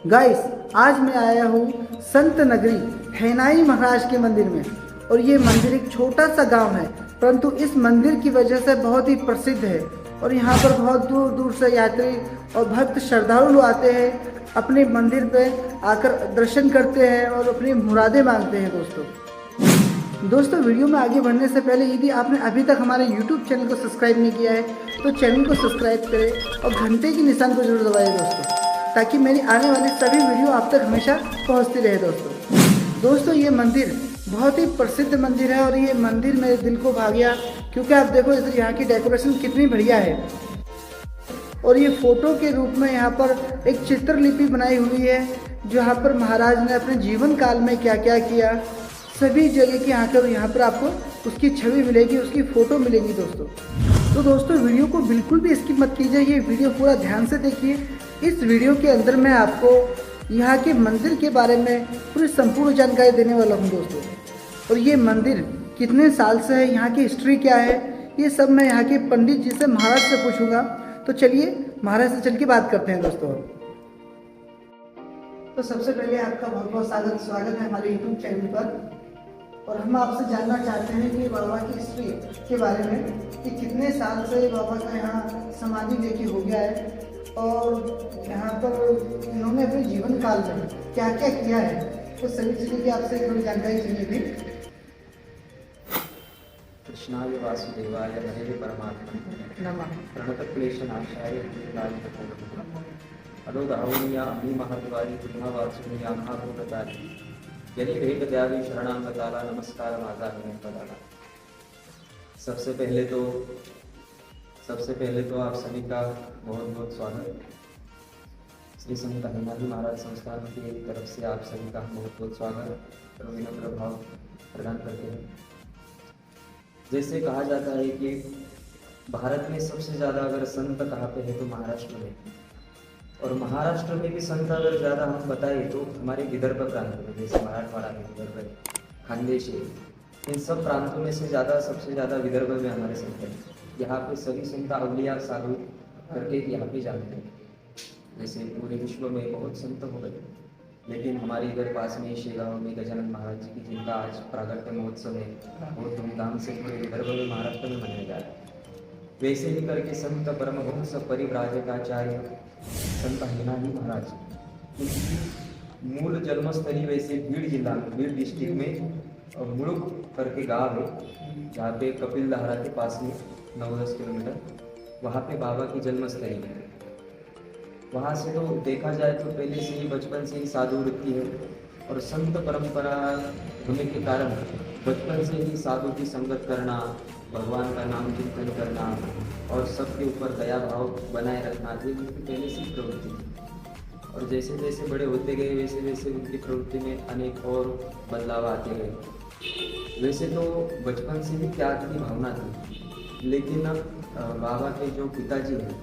Guys, आज मैं आया हूँ संत नगरी हैनाई महाराज के मंदिर में। और ये मंदिर एक छोटा सा गांव है, परंतु इस मंदिर की वजह से बहुत ही प्रसिद्ध है। और यहाँ पर बहुत दूर दूर से यात्री और भक्त श्रद्धालु लोग आते हैं, अपने मंदिर पे आकर दर्शन करते हैं और अपनी मुरादें मांगते हैं। दोस्तों वीडियो में आगे बढ़ने से पहले यदि आपने अभी तक हमारे YouTube चैनल को सब्सक्राइब नहीं किया है तो चैनल को सब्सक्राइब करें और घंटे की निशान को जरूर दबाएं ताकि मेरी आने वाली सभी वीडियो आप तक हमेशा पहुंचती रहे। दोस्तों ये मंदिर बहुत ही प्रसिद्ध मंदिर है और ये मंदिर मेरे दिल को भा गया, क्योंकि आप देखो इधर यहाँ की डेकोरेशन कितनी बढ़िया है। और ये फोटो के रूप में यहाँ पर एक चित्रलिपि बनाई हुई है, जो यहाँ पर महाराज ने अपने जीवन काल में क्या क्या किया, सभी जगह की यहाँ पर आपको उसकी छवि मिलेगी, उसकी फ़ोटो मिलेगी। दोस्तों वीडियो को बिल्कुल भी स्किप मत कीजिए, ये वीडियो पूरा ध्यान से देखिए। इस वीडियो के अंदर मैं आपको यहाँ के मंदिर के बारे में पूरी संपूर्ण जानकारी देने वाला हूँ दोस्तों। और ये मंदिर कितने साल से है, यहाँ की हिस्ट्री क्या है, ये सब मैं यहाँ के पंडित जी से, महाराज से पूछूंगा। तो चलिए महाराज से चल के बात करते हैं दोस्तों। तो सबसे पहले आपका बहुत बहुत स्वागत है हमारे YouTube चैनल पर। और हम आपसे जानना चाहते हैं कि बाबा की हिस्ट्री के बारे में, कि कितने साल से बाबा का यहाँ समाधि लेके हो गया है और यहाँ पर इन्होंने अपने जीवन काल में क्या क्या किया है, तो सभी चीज़ों की आपसे थोड़ी जानकारी चाहिए थी। कृष्णाय वासुदेवाय हरे परमात्मने नमः। प्रणतक्लेशनाशाय अदोदावनीया अमी महद्वारी पुण्यवासुनिया महाभूततारी यदि भेद द्यावी शरणांगताला नमस्कार माता पदाला। सबसे पहले तो आप सभी का बहुत बहुत स्वागत। श्री संत हैनाई महाराज संस्थान की तरफ से आप सभी का बहुत बहुत स्वागत और विनम्र भाव प्रदान करते हैं। जैसे कहा जाता है कि भारत में सबसे ज़्यादा अगर संत कहाँ पे है तो महाराष्ट्र में, और महाराष्ट्र में भी संत अगर ज़्यादा हम बताएं तो हमारे विदर्भ प्रांत में, जैसे मराठवाड़ा है, विदर्भ है, खानदेश है, इन सब प्रांतों में से सबसे ज़्यादा विदर्भ में हमारे संत हैं। यहाँ पे सभी संत अवलिया साधु करके यहाँ पे जानते हैं। जैसे पूरे विश्व में बहुत संत हो गए, लेकिन हमारे इधर पास में शेगांव में गजानन महाराज जी की, जिनका आज प्रागट्य महोत्सव है, बहुत धूमधाम से पूरे विदर्भ में, महाराष्ट्र में मनाया जा रहा है। वैसे ही करके संत परमहंस परिव्राजकाचार्य संत हैनाई महाराज, उनकी मूल जन्मस्थली वैसे भीड़ जिला में, भीड़ डिस्ट्रिक्ट में मुड़ुक करके गाँव है, जहाँ पे कपिल धारा के पास में 9-10 किलोमीटर, वहाँ पे बाबा की जन्मस्थली है। वहाँ से तो देखा जाए तो पहले से ही, बचपन से ही साधु वृत्ति है और संत परंपरा होने के कारण बचपन से ही साधु की संगत करना, भगवान का नाम कीर्तन करना और सबके ऊपर दया भाव बनाए रखना, ये उनकी पहले से ही प्रवृत्ति थी। और जैसे जैसे बड़े होते गए वैसे वैसे उनकी प्रवृत्ति में अनेक और बदलाव आते गए। वैसे तो बचपन से ही त्याग की भावना थी, लेकिन बाबा के जो पिताजी हैं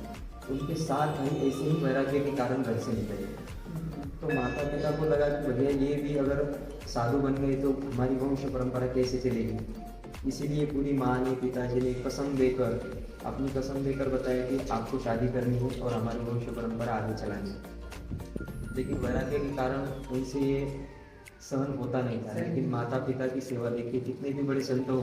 उनके साथ ही ऐसे ही वैराग्य के कारण घर से निकले। तो माता पिता को लगा कि भैया ये भी अगर साधु बन गए तो हमारी वंश परंपरा कैसे चलेगी। इसीलिए पूरी माँ ने, पिताजी ने अपनी कसम देकर बताया कि आपको शादी करनी हो और हमारी वंश परंपरा आगे चलानी है। लेकिन वैराग्य के कारण उनसे ये सहन होता नहीं था। लेकिन माता पिता की सेवा देखिए, कितने भी बड़े संत हो,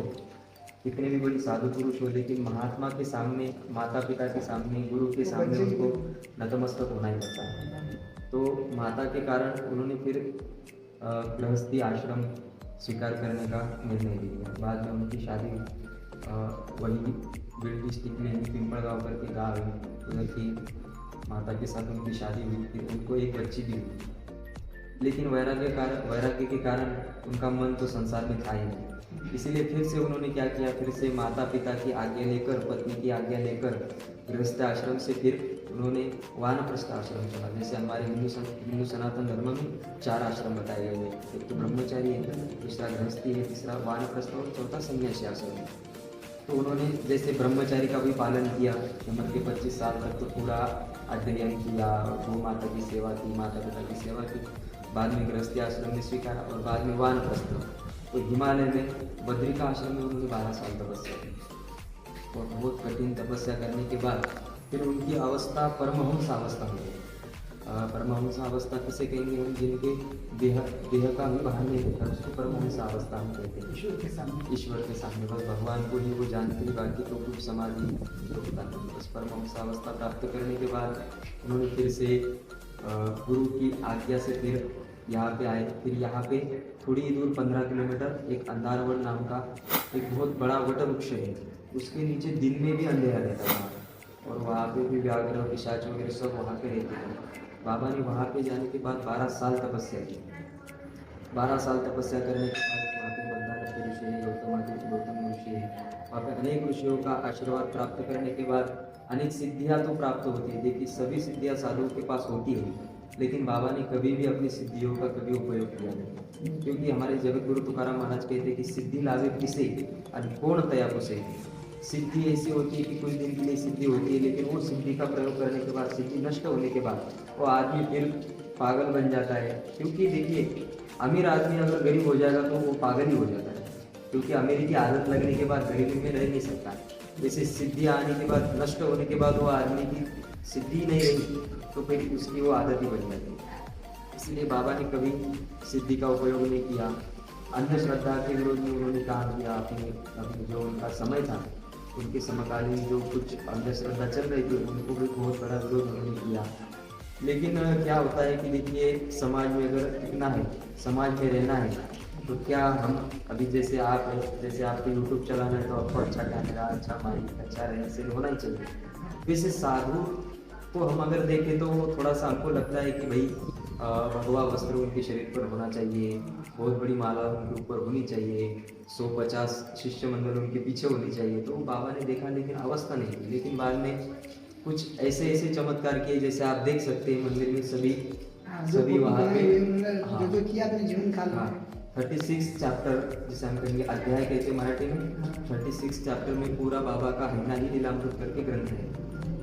कितने भी बड़ी साधु पुरुष हो, लेकिन महात्मा के सामने, माता पिता के सामने, गुरु के सामने उनको नतमस्तक होना ही पड़ता है। तो माता के कारण उन्होंने फिर गृहस्थी आश्रम स्वीकार करने का निर्णय लिया। बाद में उनकी शादी वही बीड़ डिस्ट्रिक्ट में ही पिंपलगांव करके गाँव है, उधर की माता के साथ उनकी शादी हुई, फिर उनको एक बच्ची भी हुई। लेकिन वैराग्य के कारण उनका मन तो संसार में था ही नहीं। इसीलिए फिर से उन्होंने क्या किया, फिर से माता पिता की आज्ञा लेकर, पत्नी की आज्ञा लेकर गृहस्थ आश्रम से फिर उन्होंने वानप्रस्थ आश्रम चला। जैसे हमारे हिंदू सनातन धर्म में 4 आश्रम बताए गए हैं, एक तो ब्रह्मचारी है, दूसरा गृहस्थी है, तीसरा वानप्रस्थ और चौथा सन्यासी आश्रम है। तो उन्होंने जैसे ब्रह्मचारी का भी पालन किया, उम्र के 25 साल तक तो पूरा अध्ययन किया, गौ माता की सेवा की, माता पिता की सेवा की, बाद में गृहस्थी आश्रम में स्वीकारा और बाद में वानप्रस्थ। तो हिमालय में बद्रिका आश्रम में उन्होंने 12 साल तपस्या की और बहुत कठिन तपस्या करने के बाद फिर उनकी अवस्था परमहंस अवस्था हो गई। परमहंस अवस्था किसे कहेंगे हम, जिनके देह का भी बाहर नहीं रहता, उसको परमहंस अवस्था हम कहते हैं। ईश्वर के सामने बस भगवान को ही वो जानते हैं, बाकी तो कुछ समाधि होता नहीं। बस परमहंस अवस्था प्राप्त करने के बाद उन्होंने फिर से गुरु की आज्ञा से फिर यहाँ पे आए। फिर यहाँ पे थोड़ी दूर 15 किलोमीटर एक अंधारवड़ नाम का एक बहुत बड़ा वट वृक्ष है, उसके नीचे दिन में भी अंधेरा रहता था और वहाँ पे भी व्याघ्र पिशाच वगैरह सब वहाँ पे रहते थे। बाबा ने वहाँ पे जाने के बाद 12 साल तपस्या की। 12 साल तपस्या करने के बाद वहाँ पे बंदारक ऋषि है, गौतम ऋषि है, वहाँ पे अनेक ऋषियों का आशीर्वाद प्राप्त करने के बाद अनेक सिद्धियाँ तो प्राप्त होती है। देखिए सभी सिद्धियाँ साधुओं के पास होती है, लेकिन बाबा ने कभी भी अपनी सिद्धियों का कभी उपयोग किया नहीं, क्योंकि हमारे जगत गुरु तुकाराम महाराज कहते हैं कि सिद्धि लावे किसे आणि कोण तया कुसे। सिद्धि ऐसी होती है कि कुछ दिन के लिए सिद्धि होती है, लेकिन वो सिद्धि का प्रयोग करने के बाद, सिद्धि नष्ट होने के बाद वो आदमी फिर पागल बन जाता है। क्योंकि देखिए अमीर आदमी अगर गरीब हो जाएगा तो वो पागल ही हो जाता है, क्योंकि अमीरी की आदत लगने के बाद गरीबी में रह नहीं सकता। जैसे सिद्धि आने के बाद, नष्ट होने के बाद वो आदमी की सिद्धि नहीं रही तो फिर उसकी वो आदत ही बन जाती है। इसलिए बाबा ने कभी सिद्धि का उपयोग नहीं किया। अंधश्रद्धा के विरोध में उन्होंने काम किया। अपने जो उनका समय था, उनके समकालीन जो कुछ अंधश्रद्धा चल रही थी, उनको भी बहुत बड़ा विरोध उन्होंने किया। लेकिन क्या होता है कि देखिए समाज में अगर टिकना है, समाज में रहना है, तो क्या हम अभी जैसे आप है, जैसे आपको यूट्यूब चलाना है तो आपको अच्छा कैमरा, अच्छा माइक, अच्छा रहन सहन होना ही चाहिए। वैसे साधु तो हम अगर देखें तो थोड़ा सा हमको लगता है कि भाई भगवा वस्त्र उनके शरीर पर होना चाहिए, बहुत बड़ी माला उनके ऊपर होनी चाहिए, 150 शिष्य मंडल उनके पीछे होनी चाहिए। तो बाबा ने देखा लेकिन अवस्था नहीं थी। लेकिन बाद में कुछ ऐसे ऐसे चमत्कार किए, जैसे आप देख सकते हैं मंदिर में सभी वहाँ पे जो किया अपने जीवन काल में 36 चैप्टर, जिसे हम कहेंगे अध्याय कहते हैं मराठी में, 36 चैप्टर में पूरा बाबा का हिना ही लीलामृत करके ग्रंथ है।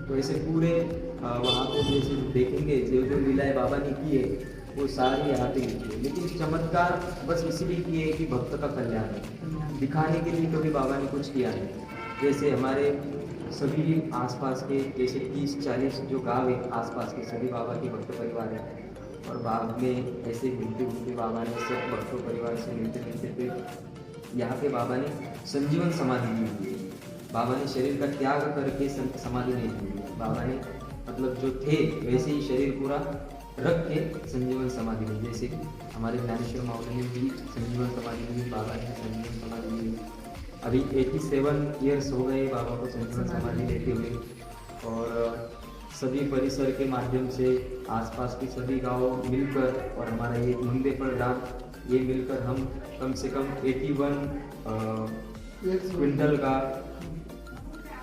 तो ऐसे पूरे वहाँ पे जैसे देखेंगे जो जो लीलाएं बाबा ने की है वो सारी यहाँ पे लिखी है। लेकिन चमत्कार बस इसलिए किए कि भक्त का कल्याण है, दिखाने के लिए कभी बाबा ने कुछ किया नहीं। जैसे हमारे सभी आसपास के जैसे 30-40 जो गांव है आसपास के, सभी बाबा के भक्त परिवार हैं और बाद में ऐसे मिलते मिलते बाबा ने सब भक्तों परिवार से मिलते मिलते फिर यहाँ पे बाबा ने संजीवन समाधि ली हुई है। बाबा ने शरीर का त्याग करके समाधि नहीं ली है। बाबा ने मतलब जो थे वैसे ही शरीर पूरा रख के संजीवन समाधि ली। जैसे हमारे ज्ञानेश्वर माउली ने भी संजीवन समाधि ली, बाबा ने संजीवन समाधि ली। अभी 87 ईयर्स हो गए बाबा को संजीवन समाधि लेते हुए। और सभी परिसर के माध्यम से आसपास के सभी गांव मिलकर और हमारा ये मुंडेपड़ ग्राम, ये मिलकर हम कम से कम 81 क्विंटल का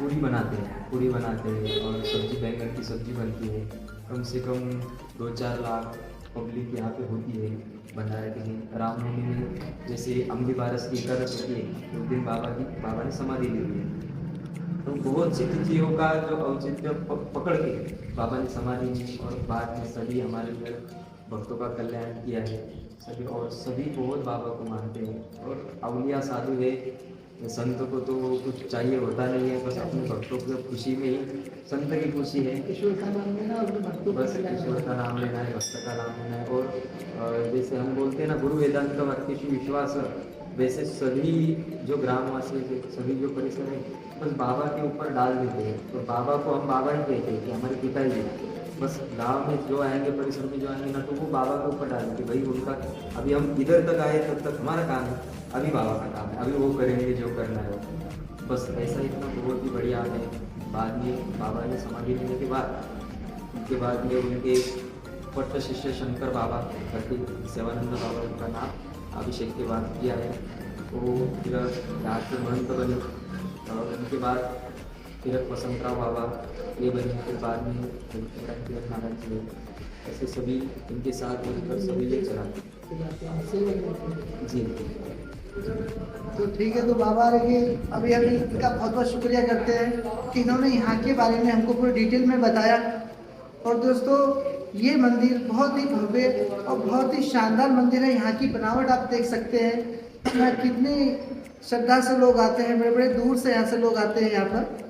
पूरी बनाते हैं और सब्जी, बैंगन की सब्जी बनती है। कम से कम 2-4 लाख पब्लिक यहाँ पे होती है भंडारे के दिन। रामनवमी में जैसे अम्बी बारस की एकादश होती है, उस दिन बाबा ने समाधि ली हुई है। तो बहुत सी तिथियों का जो औचित्य पकड़ के बाबा ने समाधि ली और बाद में सभी हमारे इधर भक्तों का कल्याण किया है सभी। और सभी बहुत बाबा को मानते हैं और अवलिया साधु है। संत को तो कुछ चाहिए होता नहीं है, बस अपने भक्तों की खुशी में ही संत की खुशी है। ईश्वर का नाम लेना और भक्तों बस ईश्वर का नाम लेना है, भक्त का नाम लेना है। और जैसे हम बोलते हैं ना, गुरु वेदांत वाक्येषु विश्वास, वैसे सभी जो ग्रामवासी थे, सभी जो परिसर है, बस बाबा के ऊपर डाल देते हैं। तो बाबा को हम बाबा ही कहते हैं कि हमारे पिताजी हैं। बस गांव में जो आएंगे, परिसर में जो आएंगे ना, तो वो बाबा के ऊपर डालेंगे। भाई उनका अभी हम इधर तक आए तब तक हमारा काम है, अभी बाबा का काम है, अभी वो करेंगे जो करना है। बस ऐसा इतना बहुत ही बढ़िया है। बाद में बाबा ने समाधि लेने के बाद उनके बाद में उनके पट्ट शिष्य शंकर बाबा करके सेवानंद बाबा उनका नाम अभिषेक के बाद किया है। तो फिर यहाँ के महंत बने और उनके बाद फिर वसंतराव बाबा, ये बने, फिर बाद में किरण महाराज जी, ऐसे सभी इनके साथ मिलकर सभी ये चलाते जी। तो ठीक है, तो बाबा रखिए, अभी हम इनका बहुत बहुत शुक्रिया करते हैं कि इन्होंने यहाँ के बारे में हमको पूरी डिटेल में बताया। और दोस्तों, ये मंदिर बहुत ही भव्य और बहुत ही शानदार मंदिर है। यहाँ की बनावट आप देख सकते हैं, यहाँ कितने श्रद्धा से लोग आते हैं, बड़े बड़े दूर से यहाँ से लोग आते हैं यहाँ पर।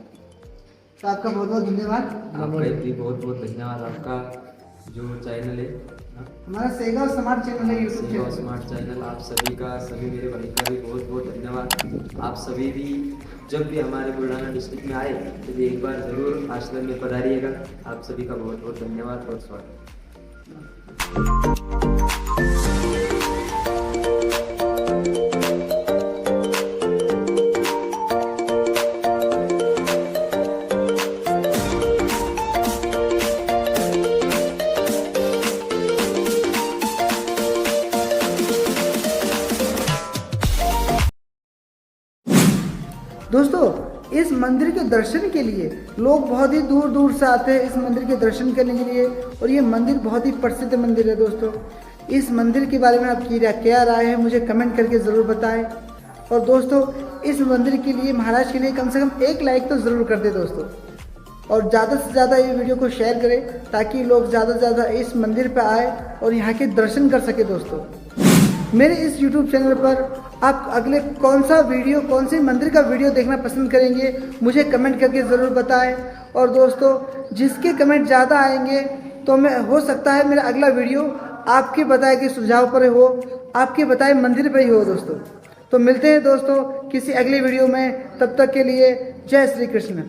तो आपका बहुत बहुत धन्यवाद। आपका भी बहुत बहुत धन्यवाद। आपका जो चैनल है हमारा सेगांव स्मार्ट चैनल है, YouTube Segaon channel. Smart channel, आप सभी का, सभी मेरे भाई का भी बहुत बहुत धन्यवाद। आप सभी भी जब भी हमारे बुल्ढाना डिस्ट्रिक्ट में आए तो एक बार ज़रूर आश्रम में पधारिएगा। आप सभी का बहुत बहुत धन्यवाद और स्वागत। दोस्तों, इस मंदिर के दर्शन के लिए लोग बहुत ही दूर दूर से आते हैं इस मंदिर के दर्शन करने के लिए। और ये मंदिर बहुत ही प्रसिद्ध मंदिर है। दोस्तों, इस मंदिर के बारे में आपकी क्या राय है, मुझे कमेंट करके ज़रूर बताएं। और दोस्तों, इस मंदिर के लिए, महाराज के लिए कम से कम 1 लाइक तो ज़रूर कर दें दोस्तों। और ज़्यादा से ज़्यादा ये वीडियो को शेयर करें ताकि लोग ज़्यादा से ज़्यादा इस मंदिर पर आए और यहाँ के दर्शन कर सके। दोस्तों, मेरे इस YouTube चैनल पर आप अगले कौन से मंदिर का वीडियो देखना पसंद करेंगे, मुझे कमेंट करके ज़रूर बताएं। और दोस्तों, जिसके कमेंट ज़्यादा आएंगे तो मैं, हो सकता है मेरा अगला वीडियो आपके बताए गए सुझाव पर हो, आपके बताए मंदिर पर ही हो। दोस्तों, तो मिलते हैं दोस्तों किसी अगले वीडियो में। तब तक के लिए जय श्री कृष्ण।